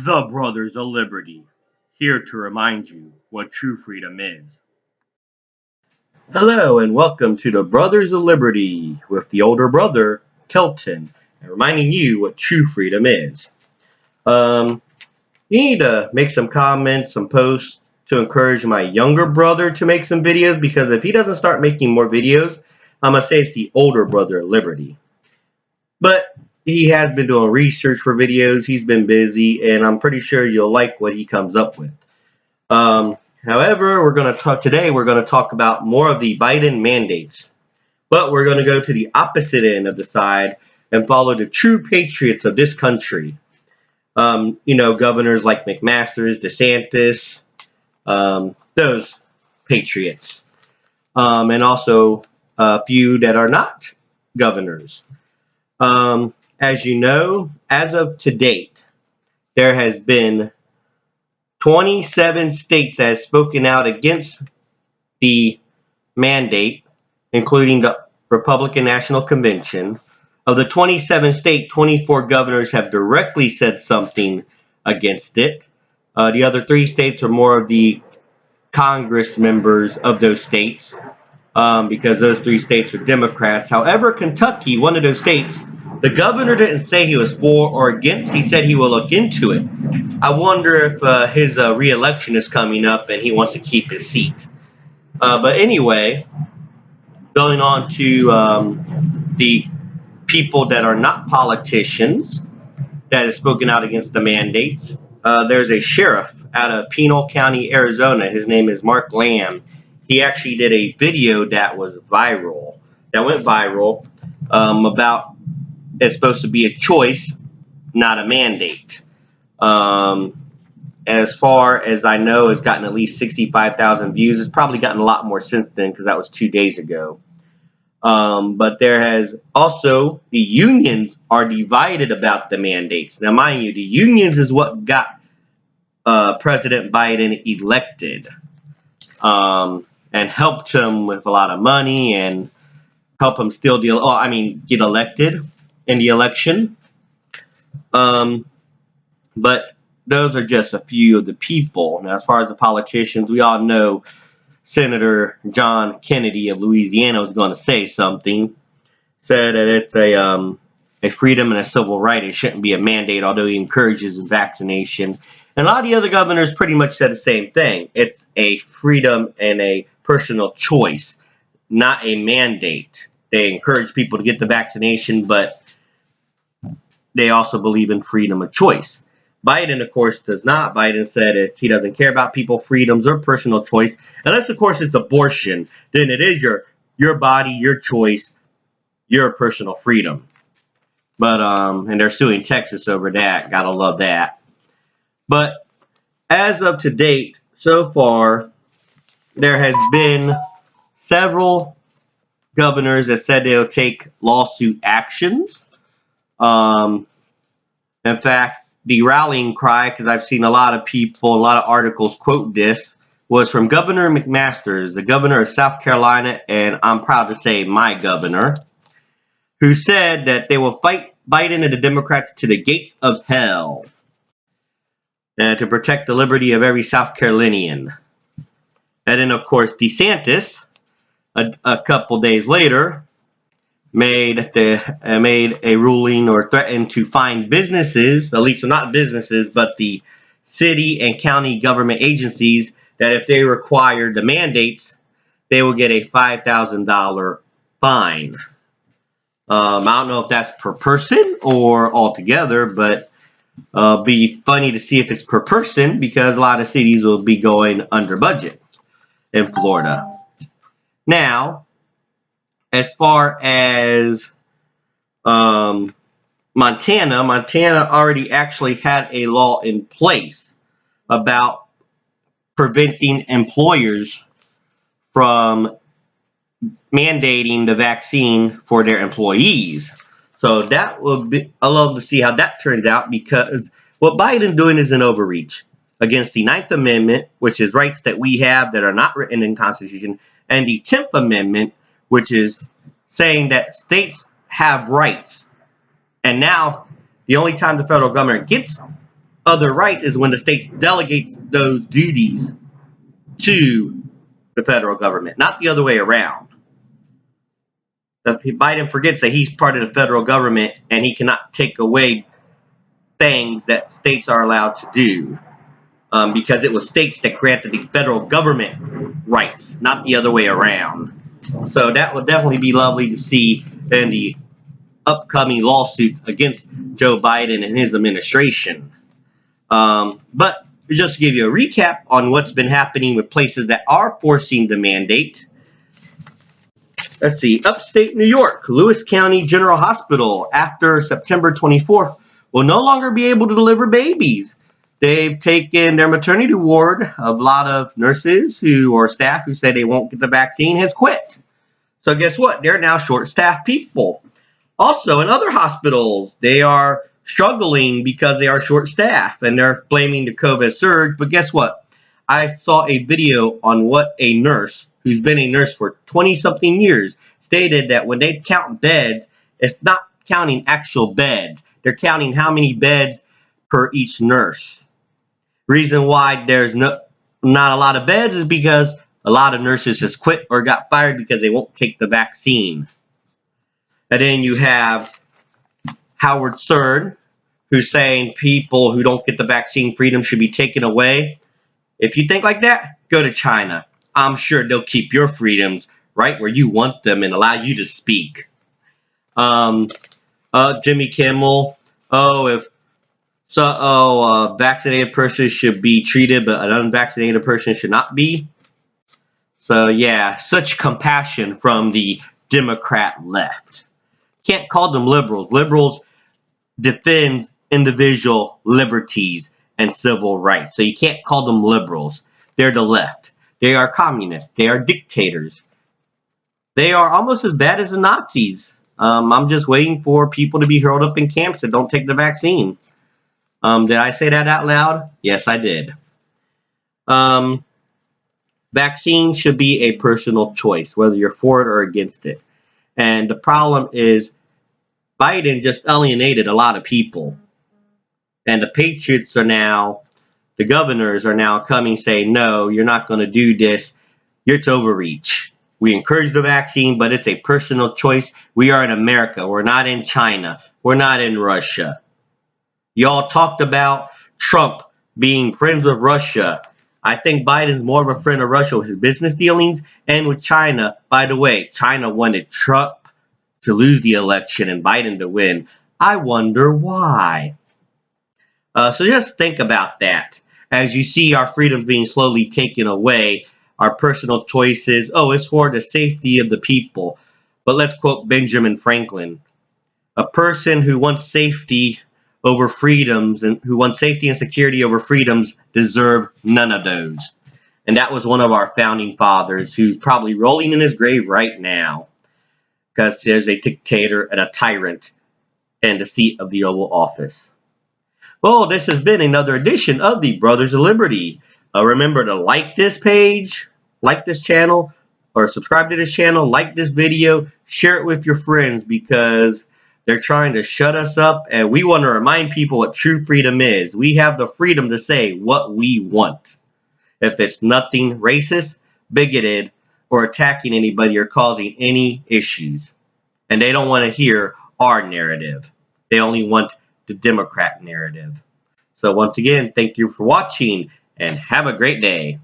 The Brothers of Liberty, here to remind you what true freedom is. Hello, and welcome to the Brothers of Liberty with the older brother, Kelton, and reminding you what true freedom is. Um, you need to make some comments, some posts to encourage my younger brother to make some videos because if he doesn't start making more videos, I'm going to say it's the older brother of Liberty. But he has been doing research for videos, he's been busy, and I'm pretty sure you'll like what he comes up with. However, we're going to talk about more of the Biden mandates, but we're going to go to the opposite end of the side and follow the true patriots of this country. Governors like McMaster's, DeSantis, those patriots, and also a few that are not governors. As you know, as of to date, there has been 27 states that have spoken out against the mandate, including the Republican National Convention. Of the 27 states, 24 governors have directly said something against it. The other 3 states are more of the Congress members of those states, because those 3 states are Democrats. However, Kentucky, one of those states, the governor didn't say he was for or against. He said he will look into it. I wonder if his re-election is coming up and he wants to keep his seat. But anyway, going on to the people that are not politicians that have spoken out against the mandates. There's a sheriff out of Pinal County, Arizona. His name is Mark Lamb. He actually did a video that went viral, about it's supposed to be a choice, not a mandate. As far as I know, it's gotten at least 65,000 views. It's probably gotten a lot more since then because that was 2 days ago. But there has also, the unions are divided about the mandates. Now, mind you, the unions is what got President Biden elected, and helped him with a lot of money and help him get elected in the election. But those are just a few of the people. Now, as far as the politicians, we all know Senator John Kennedy of Louisiana was going to say something. Said that it's a freedom and a civil right. It shouldn't be a mandate, although he encourages vaccination. And a lot of the other governors pretty much said the same thing. It's a freedom and a personal choice, not a mandate. They encourage people to get the vaccination, but they also believe in freedom of choice. Biden, of course, does not. Biden said he doesn't care about people's freedoms or personal choice, unless, of course, it's abortion. Then it is your body, your choice, your personal freedom. But and they're suing Texas over that. Gotta love that. But as of to date, so far, there has been several governors that said they'll take lawsuit actions. In fact, the rallying cry, because I've seen a lot of people, a lot of articles quote this, was from Governor McMaster, the governor of South Carolina, and I'm proud to say my governor, who said that they will fight Biden and the Democrats to the gates of hell to protect the liberty of every South Carolinian. And then, of course, DeSantis, a couple days later, made a ruling or threatened to fine businesses, at least not businesses, but the city and county government agencies, that if they require the mandates, they will get a $5,000 fine. I don't know if that's per person or altogether, but be funny to see if it's per person because a lot of cities will be going under budget in Florida. Now, as far as Montana already actually had a law in place about preventing employers from mandating the vaccine for their employees. So that will be, I love to see how that turns out, because what Biden's doing is an overreach against the 9th Amendment, which is rights that we have that are not written in the Constitution, and the 10th Amendment, which is saying that states have rights. And now the only time the federal government gets Other rights is when the states delegates those duties to the federal government, not the other way around. Biden forgets that he's part of the federal government and he cannot take away things that states are allowed to do, because it was states that granted the federal government rights, not the other way around. So that would definitely be lovely to see in the upcoming lawsuits against Joe Biden and his administration. But just to give you a recap on what's been happening with places that are forcing the mandate. Let's see, upstate New York, Lewis County General Hospital, after September 24th, will no longer be able to deliver babies. They've taken their maternity ward. A lot of nurses or staff who say they won't get the vaccine has quit. So guess what? They're now short-staffed people. Also, in other hospitals, they are struggling because they are short-staffed and they're blaming the COVID surge. But guess what? I saw a video on what a nurse who's been a nurse for 20-something years stated that when they count beds, it's not counting actual beds. They're counting how many beds per each nurse. Reason why there's not a lot of beds is because a lot of nurses just quit or got fired because they won't take the vaccine. And then you have Howard Stern, who's saying people who don't get the vaccine freedom should be taken away. If you think like that, go to China. I'm sure they'll keep your freedoms right where you want them and allow you to speak. Jimmy Kimmel, a vaccinated person should be treated, but an unvaccinated person should not be. So yeah, such compassion from the Democrat left. Can't call them liberals. Liberals defend individual liberties and civil rights. So you can't call them liberals. They're the left. They are communists. They are dictators. They are almost as bad as the Nazis. I'm just waiting for people to be hurled up in camps that don't take the vaccine. Did I say that out loud? Yes, I did. Vaccine should be a personal choice, whether you're for it or against it. And the problem is Biden just alienated a lot of people. And the patriots are now, the governors are now coming saying, no, you're not going to do this. It's overreach. We encourage the vaccine, but it's a personal choice. We are in America. We're not in China. We're not in Russia. Y'all talked about Trump being friends with Russia. I think Biden's more of a friend of Russia with his business dealings and with China. By the way, China wanted Trump to lose the election and Biden to win. I wonder why. So just think about that. As you see our freedoms being slowly taken away, our personal choices, it's for the safety of the people. But let's quote Benjamin Franklin. A person who wants safety over freedoms and who wants safety and security over freedoms deserve none of those. And that was one of our founding fathers who's probably rolling in his grave right now because there's a dictator and a tyrant in the seat of the Oval Office. Well, this has been another edition of the Brothers of Liberty. Remember to like this page, like this channel, or subscribe to this channel, like this video, share it with your friends because they're trying to shut us up, and we want to remind people what true freedom is. We have the freedom to say what we want. If it's nothing racist, bigoted, or attacking anybody or causing any issues. And they don't want to hear our narrative. They only want the Democrat narrative. So once again, thank you for watching, and have a great day.